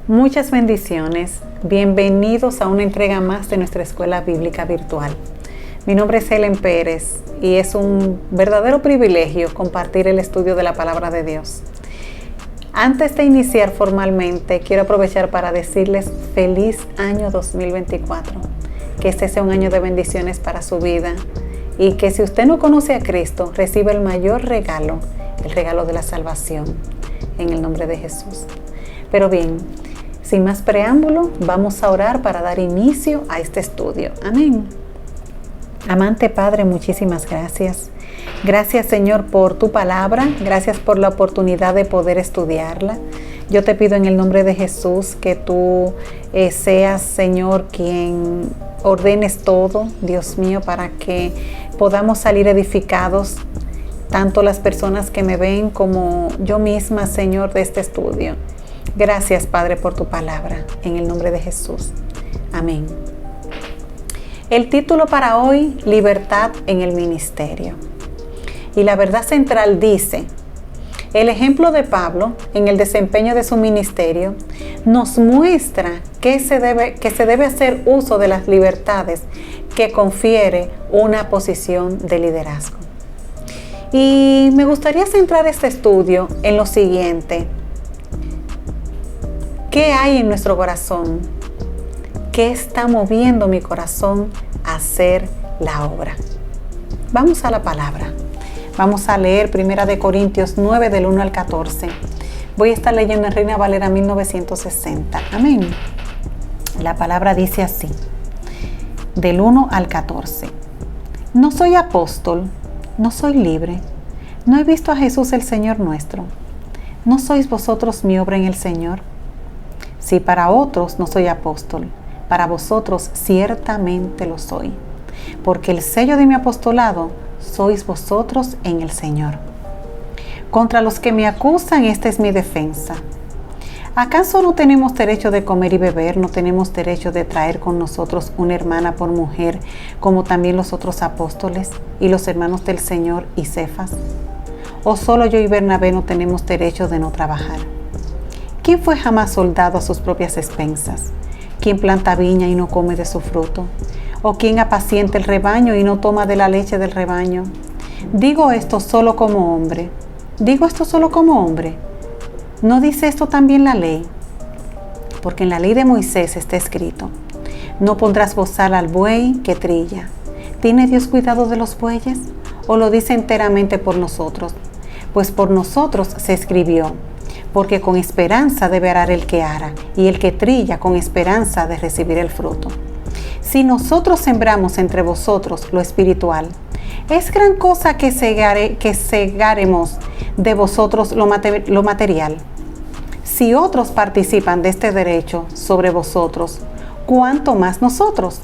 Muchas bendiciones. Bienvenidos a una entrega más de nuestra escuela bíblica virtual. Mi nombre es Helen Pérez y es un verdadero privilegio compartir el estudio de la palabra de Dios. Antes de iniciar formalmente, quiero aprovechar para decirles feliz año 2024. Que este sea un año de bendiciones para su vida y que si usted no conoce a Cristo, reciba el mayor regalo, el regalo de la salvación, en el nombre de Jesús. Pero bien, sin más preámbulo, vamos a orar para dar inicio a este estudio. Amén. Amante Padre, muchísimas gracias. Gracias, Señor, por tu palabra. Gracias por la oportunidad de poder estudiarla. Yo te pido en el nombre de Jesús que tú seas, Señor, quien ordenes todo, Dios mío, para que podamos salir edificados, tanto las personas que me ven como yo misma, Señor, de este estudio. Gracias, Padre, por tu palabra, en el nombre de Jesús. Amén. El título para hoy, Libertad en el Ministerio. Y la verdad central dice, el ejemplo de Pablo en el desempeño de su ministerio nos muestra que se debe hacer uso de las libertades que confiere una posición de liderazgo. Y me gustaría centrar este estudio en lo siguiente. ¿Qué hay en nuestro corazón? ¿Qué está moviendo mi corazón a hacer la obra? Vamos a la palabra. Vamos a leer 1 Corintios 9 del 1 al 14. Voy a estar leyendo en Reina Valera 1960. Amén. La palabra dice así, del 1 al 14. No soy apóstol, no soy libre, no he visto a Jesús el Señor nuestro. ¿No sois vosotros mi obra en el Señor? Si para otros no soy apóstol, para vosotros ciertamente lo soy, porque el sello de mi apostolado sois vosotros en el Señor. Contra los que me acusan, esta es mi defensa. ¿Acaso no tenemos derecho de comer y beber? ¿No tenemos derecho de traer con nosotros una hermana por mujer, como también los otros apóstoles y los hermanos del Señor y Cefas? ¿O solo yo y Bernabé no tenemos derecho de no trabajar? ¿Quién fue jamás soldado a sus propias expensas? ¿Quién planta viña y no come de su fruto? ¿O quién apacienta el rebaño y no toma de la leche del rebaño? Digo esto solo como hombre. ¿No dice esto también la ley? Porque en la ley de Moisés está escrito, no pondrás bozal al buey que trilla. ¿Tiene Dios cuidado de los bueyes? ¿O lo dice enteramente por nosotros? Pues por nosotros se escribió, porque con esperanza debe arar el que ara, y el que trilla con esperanza de recibir el fruto. Si nosotros sembramos entre vosotros lo espiritual, ¿es gran cosa que segaremos de vosotros lo material? Si otros participan de este derecho sobre vosotros, ¿cuánto más nosotros?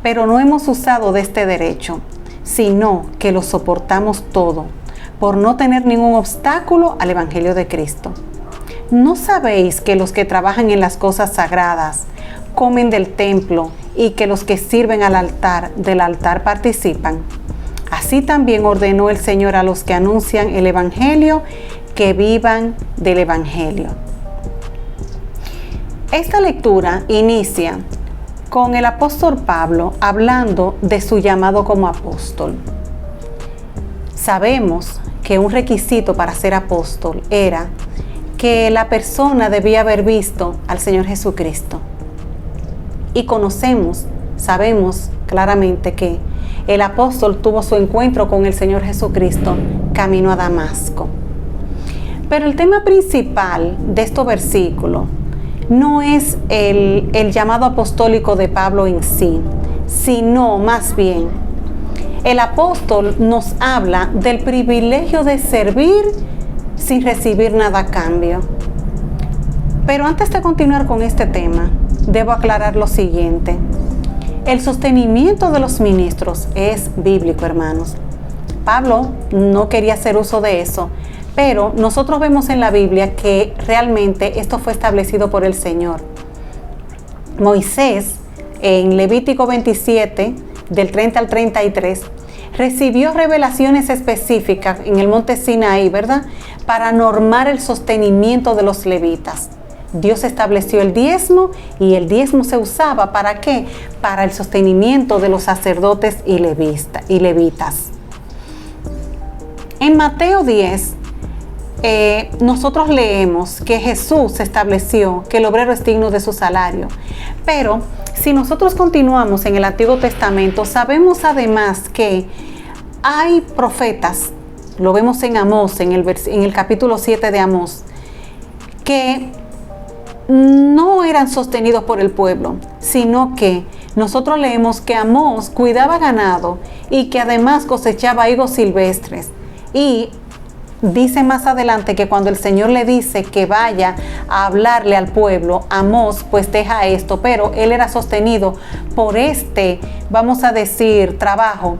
Pero no hemos usado de este derecho, sino que lo soportamos todo, por no tener ningún obstáculo al Evangelio de Cristo. ¿No sabéis que los que trabajan en las cosas sagradas comen del templo y que los que sirven del altar participan? Así también ordenó el Señor a los que anuncian el Evangelio que vivan del Evangelio. Esta lectura inicia con el apóstol Pablo hablando de su llamado como apóstol. Sabemos que un requisito para ser apóstol era que la persona debía haber visto al Señor Jesucristo. Y sabemos claramente que el apóstol tuvo su encuentro con el Señor Jesucristo camino a Damasco. Pero el tema principal de este versículo no es el llamado apostólico de Pablo en sí, sino más bien el apóstol nos habla del privilegio de servir sin recibir nada a cambio. Pero antes de continuar con este tema, debo aclarar lo siguiente. El sostenimiento de los ministros es bíblico, hermanos. Pablo no quería hacer uso de eso, pero nosotros vemos en la Biblia que realmente esto fue establecido por el Señor. Moisés, en Levítico 27, del 30 al 33, recibió revelaciones específicas en el monte Sinaí, ¿verdad?, para normar el sostenimiento de los levitas. Dios estableció el diezmo y el diezmo se usaba ¿para qué? Para el sostenimiento de los sacerdotes y levitas. En Mateo 10, nosotros leemos que Jesús estableció que el obrero es digno de su salario. Pero si nosotros continuamos en el Antiguo Testamento, sabemos además que hay profetas, lo vemos en Amós, en el capítulo 7 de Amós, que no eran sostenidos por el pueblo, sino que nosotros leemos que Amós cuidaba ganado y que además cosechaba higos silvestres. Y dice más adelante que cuando el Señor le dice que vaya a hablarle al pueblo, Amós pues deja esto, pero él era sostenido por vamos a decir, trabajo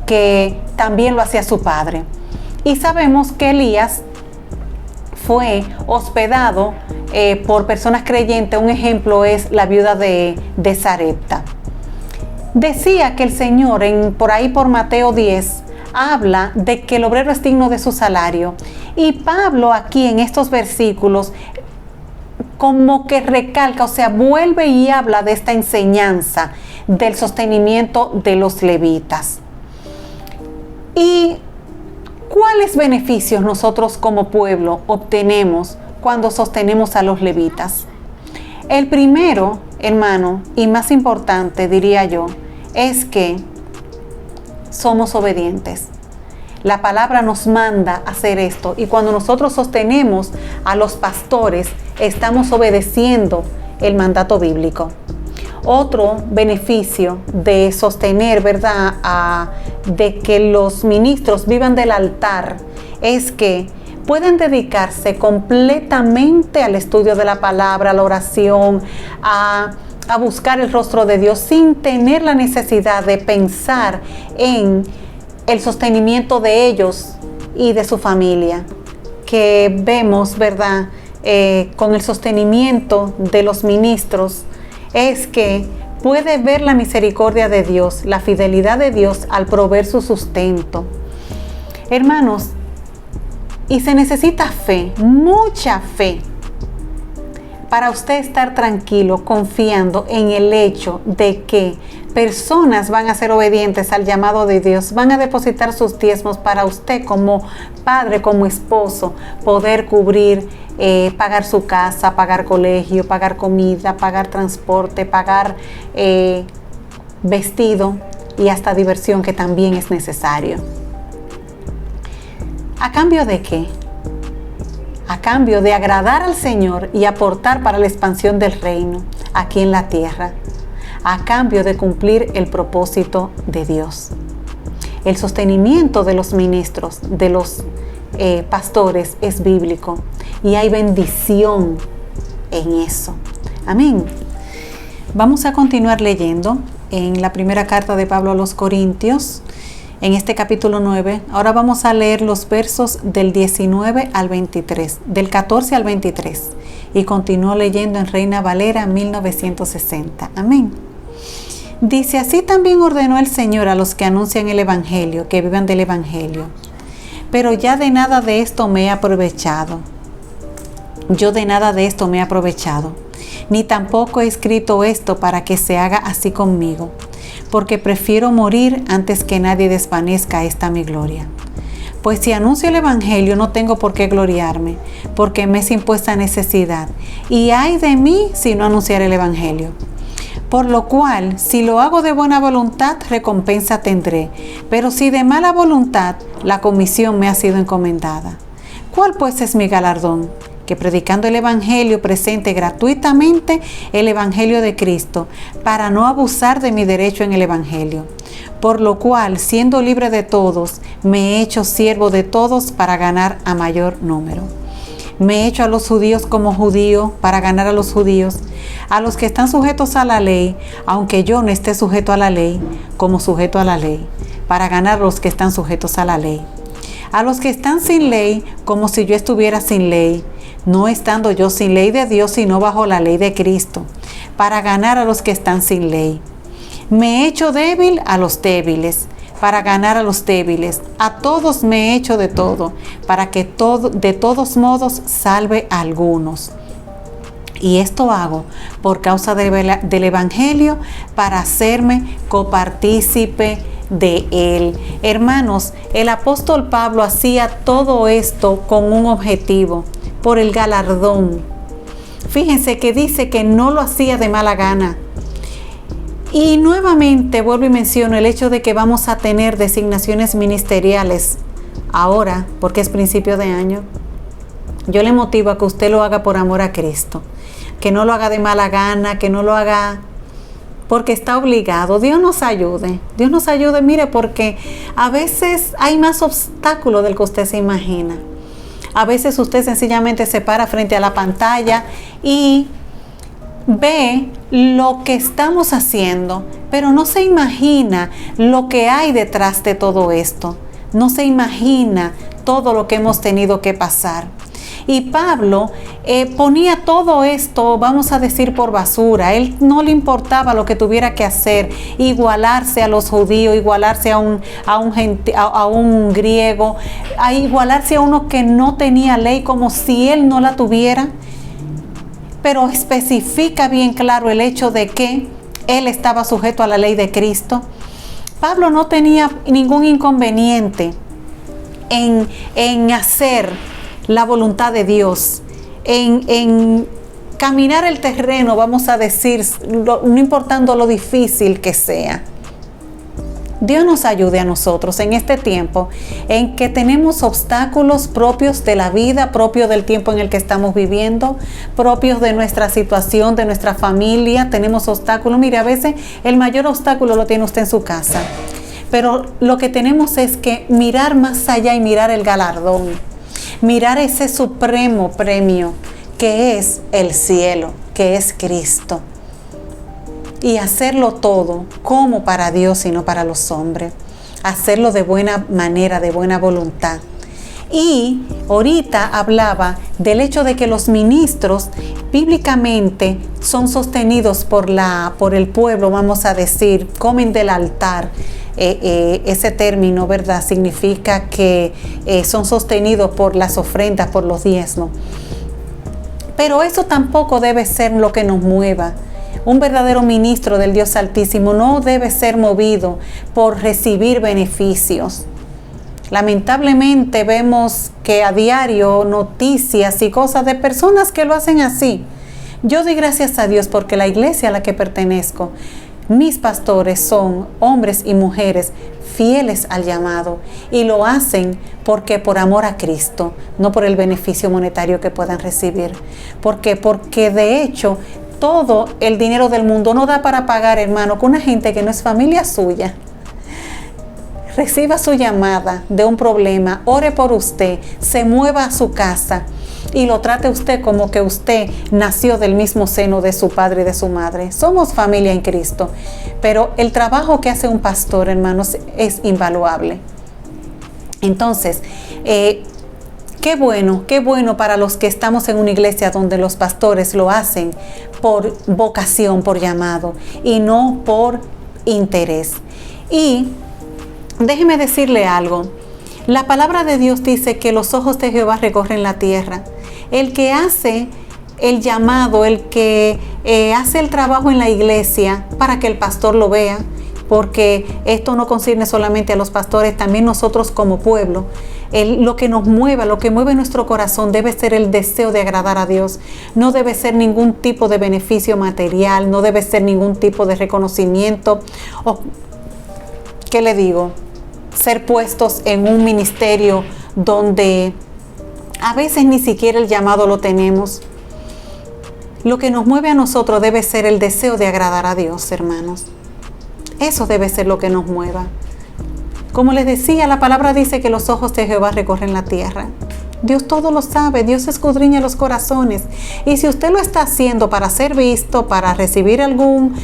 que también lo hacía su padre. Y sabemos que Elías fue hospedado por personas creyentes. Un ejemplo es la viuda de Sarepta. Decía que el Señor, por ahí por Mateo 10, habla de que el obrero es digno de su salario. Y Pablo aquí en estos versículos como que recalca, o sea, vuelve y habla de esta enseñanza del sostenimiento de los levitas. ¿Y cuáles beneficios nosotros como pueblo obtenemos cuando sostenemos a los levitas? El primero, hermano, y más importante, diría yo, es que somos obedientes. La palabra nos manda a hacer esto, y cuando nosotros sostenemos a los pastores, estamos obedeciendo el mandato bíblico. Otro beneficio de sostener, ¿verdad?, de que los ministros vivan del altar, es que pueden dedicarse completamente al estudio de la palabra, a la oración, a buscar el rostro de Dios, sin tener la necesidad de pensar en el sostenimiento de ellos y de su familia, que vemos, ¿verdad?, con el sostenimiento de los ministros, es que puede ver la misericordia de Dios, la fidelidad de Dios al proveer su sustento. Hermanos, y se necesita fe, mucha fe, para usted estar tranquilo, confiando en el hecho de que personas van a ser obedientes al llamado de Dios, van a depositar sus diezmos para usted como padre, como esposo, poder cubrir, pagar su casa, pagar colegio, pagar comida, pagar transporte, pagar vestido y hasta diversión, que también es necesario. ¿A cambio de qué? A cambio de agradar al Señor y aportar para la expansión del reino aquí en la tierra, a cambio de cumplir el propósito de Dios. El sostenimiento de los ministros, de los pastores, es bíblico y hay bendición en eso. Amén. Vamos a continuar leyendo en la primera carta de Pablo a los Corintios, en este capítulo 9. Ahora vamos a leer los versos del 19 al 23, del 14 al 23, y continúo leyendo en Reina Valera 1960. Amén. Dice: así también ordenó el Señor a los que anuncian el Evangelio, que vivan del Evangelio. Pero ya de nada de esto me he aprovechado. Yo de nada de esto me he aprovechado, ni tampoco he escrito esto para que se haga así conmigo, porque prefiero morir antes que nadie desvanezca esta mi gloria. Pues si anuncio el Evangelio no tengo por qué gloriarme, porque me es impuesta necesidad, y ay de mí si no anunciar el Evangelio. Por lo cual, si lo hago de buena voluntad, recompensa tendré, pero si de mala voluntad, la comisión me ha sido encomendada. ¿Cuál pues es mi galardón? Que predicando el Evangelio presente gratuitamente el Evangelio de Cristo, para no abusar de mi derecho en el Evangelio. Por lo cual, siendo libre de todos, me he hecho siervo de todos para ganar a mayor número. Me he hecho a los judíos como judío para ganar a los judíos, a los que están sujetos a la ley, aunque yo no esté sujeto a la ley, como sujeto a la ley, para ganar a los que están sujetos a la ley. A los que están sin ley, como si yo estuviera sin ley, no estando yo sin ley de Dios, sino bajo la ley de Cristo, para ganar a los que están sin ley. Me he hecho débil a los débiles, para ganar a los débiles. A todos me he hecho de todo, para que de todos modos salve a algunos. Y esto hago por causa del Evangelio, para hacerme copartícipe de él. Hermanos, el apóstol Pablo hacía todo esto con un objetivo, por el galardón. Fíjense que dice que no lo hacía de mala gana. Y nuevamente vuelvo y menciono el hecho de que vamos a tener designaciones ministeriales ahora, porque es principio de año. Yo le motivo a que usted lo haga por amor a Cristo, que no lo haga de mala gana, que no lo haga porque está obligado. Dios nos ayude, mire, porque a veces hay más obstáculos del que usted se imagina. A veces usted sencillamente se para frente a la pantalla y ve lo que estamos haciendo, pero no se imagina lo que hay detrás de todo esto. No se imagina todo lo que hemos tenido que pasar. Y Pablo ponía todo esto, vamos a decir, por basura. Él no le importaba lo que tuviera que hacer, igualarse a los judíos, igualarse a un griego, a igualarse a uno que no tenía ley, como si él no la tuviera. Pero especifica bien claro el hecho de que él estaba sujeto a la ley de Cristo. Pablo no tenía ningún inconveniente en hacer la voluntad de Dios, en caminar el terreno, vamos a decir, no importando lo difícil que sea. Dios nos ayude a nosotros en este tiempo en que tenemos obstáculos propios de la vida, propios del tiempo en el que estamos viviendo, propios de nuestra situación, de nuestra familia. Tenemos obstáculos. Mire, a veces el mayor obstáculo lo tiene usted en su casa, pero lo que tenemos es que mirar más allá y mirar el galardón, mirar ese supremo premio que es el cielo, que es Cristo. Y hacerlo todo como para Dios y no para los hombres. Hacerlo de buena manera, de buena voluntad. Y ahorita hablaba del hecho de que los ministros bíblicamente son sostenidos por el pueblo, vamos a decir, comen del altar. Ese término, ¿verdad?, significa que son sostenidos por las ofrendas, por los diezmos. Pero eso tampoco debe ser lo que nos mueva. Un verdadero ministro del Dios Altísimo no debe ser movido por recibir beneficios. Lamentablemente vemos que a diario noticias y cosas de personas que lo hacen así. Yo doy gracias a Dios porque la iglesia a la que pertenezco, mis pastores son hombres y mujeres fieles al llamado y lo hacen porque por amor a Cristo, no por el beneficio monetario que puedan recibir. ¿Por qué? Porque de hecho todo el dinero del mundo no da para pagar, hermano, con una gente que no es familia suya. Reciba su llamada de un problema, ore por usted, se mueva a su casa y lo trate usted como que usted nació del mismo seno de su padre y de su madre. Somos familia en Cristo, pero el trabajo que hace un pastor, hermanos, es invaluable. Entonces, qué bueno para los que estamos en una iglesia donde los pastores lo hacen por vocación, por llamado y no por interés. Y déjeme decirle algo. La palabra de Dios dice que los ojos de Jehová recorren la tierra. El que hace el llamado, el que hace el trabajo en la iglesia para que el pastor lo vea, porque esto no concierne solamente a los pastores, también nosotros como pueblo. Lo que nos mueva, lo que mueve nuestro corazón debe ser el deseo de agradar a Dios. No debe ser ningún tipo de beneficio material, no debe ser ningún tipo de reconocimiento. O, ¿qué le digo? Ser puestos en un ministerio donde a veces ni siquiera el llamado lo tenemos. Lo que nos mueve a nosotros debe ser el deseo de agradar a Dios, hermanos. Eso debe ser lo que nos mueva. Como les decía, la palabra dice que los ojos de Jehová recorren la tierra. Dios todo lo sabe, Dios escudriña los corazones. Y si usted lo está haciendo para ser visto, para recibir algún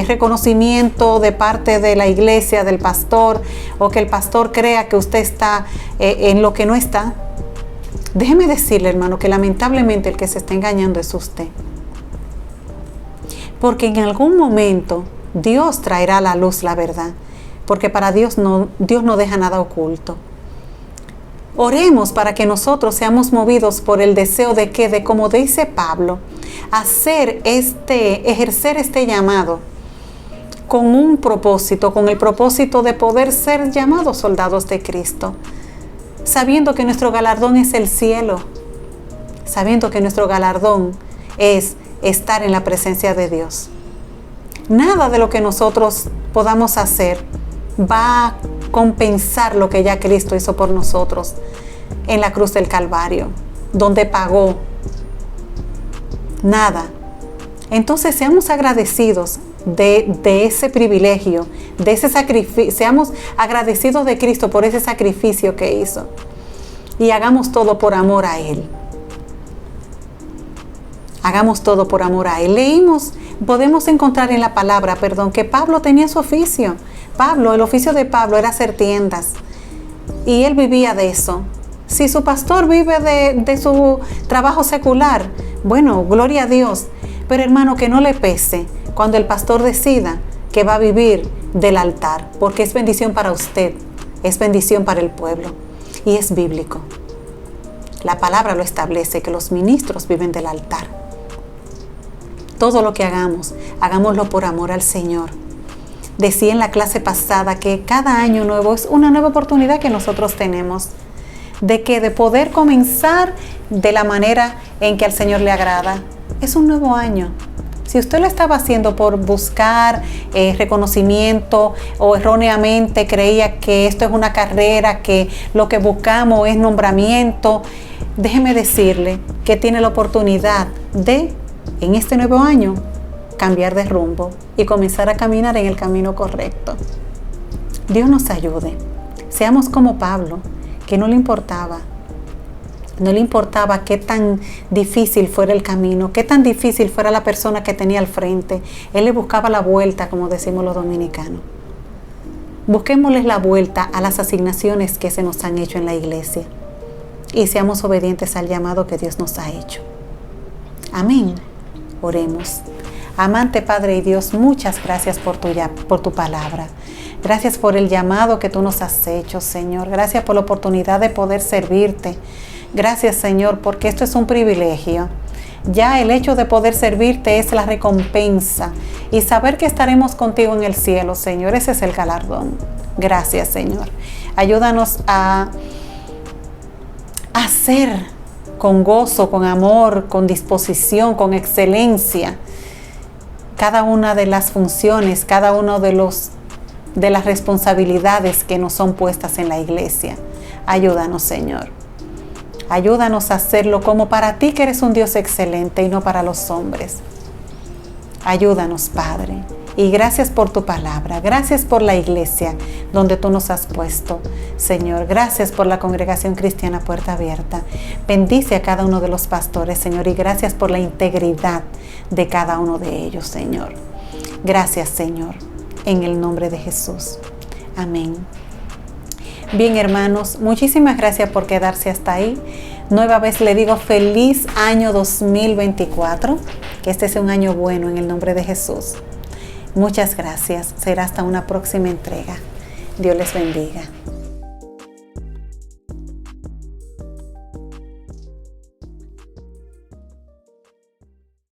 reconocimiento de parte de la iglesia, del pastor, o que el pastor crea que usted está en lo que no está, déjeme decirle, hermano, que lamentablemente el que se está engañando es usted. Porque en algún momento Dios traerá a la luz la verdad. Porque para Dios no deja nada oculto. Oremos para que nosotros seamos movidos por el deseo de que, de como dice Pablo, ejercer este llamado con un propósito, con el propósito de poder ser llamados soldados de Cristo, sabiendo que nuestro galardón es el cielo, sabiendo que nuestro galardón es estar en la presencia de Dios. Nada de lo que nosotros podamos hacer va a compensar lo que ya Cristo hizo por nosotros en la cruz del Calvario, donde pagó. Nada. Entonces seamos agradecidos de ese privilegio, de ese sacrificio, seamos agradecidos de Cristo por ese sacrificio que hizo y hagamos todo por amor a Él. Hagamos todo por amor a Él. Podemos encontrar en la palabra, que Pablo tenía su oficio. El oficio de Pablo era hacer tiendas y él vivía de eso. Si su pastor vive de su trabajo secular, bueno, gloria a Dios. Pero hermano, que no le pese cuando el pastor decida que va a vivir del altar, porque es bendición para usted, es bendición para el pueblo y es bíblico. La palabra lo establece, que los ministros viven del altar. Todo lo que hagamos, hagámoslo por amor al Señor. Decía en la clase pasada que cada año nuevo es una nueva oportunidad que nosotros tenemos de poder comenzar de la manera en que al Señor le agrada. Es un nuevo año. Si usted lo estaba haciendo por buscar reconocimiento o erróneamente creía que esto es una carrera, que lo que buscamos es nombramiento, déjeme decirle que tiene la oportunidad de, en este nuevo año, cambiar de rumbo y comenzar a caminar en el camino correcto. Dios nos ayude. Seamos como Pablo, que no le importaba qué tan difícil fuera el camino, qué tan difícil fuera la persona que tenía al frente. Él le buscaba la vuelta, como decimos los dominicanos. Busquémosles la vuelta a las asignaciones que se nos han hecho en la iglesia y seamos obedientes al llamado que Dios nos ha hecho. Amén. Oremos. Amante Padre y Dios, muchas gracias por tu palabra. Gracias por el llamado que tú nos has hecho, Señor. Gracias por la oportunidad de poder servirte. Gracias, Señor, porque esto es un privilegio. Ya el hecho de poder servirte es la recompensa y saber que estaremos contigo en el cielo, Señor, ese es el galardón. Gracias, Señor. Ayúdanos a hacer con gozo, con amor, con disposición, con excelencia cada una de las funciones, cada uno de las responsabilidades que nos son puestas en la iglesia. Ayúdanos, Señor. Ayúdanos a hacerlo como para ti, que eres un Dios excelente y no para los hombres. Ayúdanos, Padre. Y gracias por tu palabra. Gracias por la iglesia donde tú nos has puesto, Señor. Gracias por la Congregación Cristiana Puerta Abierta. Bendice a cada uno de los pastores, Señor. Y gracias por la integridad de cada uno de ellos, Señor. Gracias, Señor. En el nombre de Jesús. Amén. Bien, hermanos, muchísimas gracias por quedarse hasta ahí. Nueva vez le digo feliz año 2024. Que este sea un año bueno en el nombre de Jesús. Muchas gracias. Será hasta una próxima entrega. Dios les bendiga.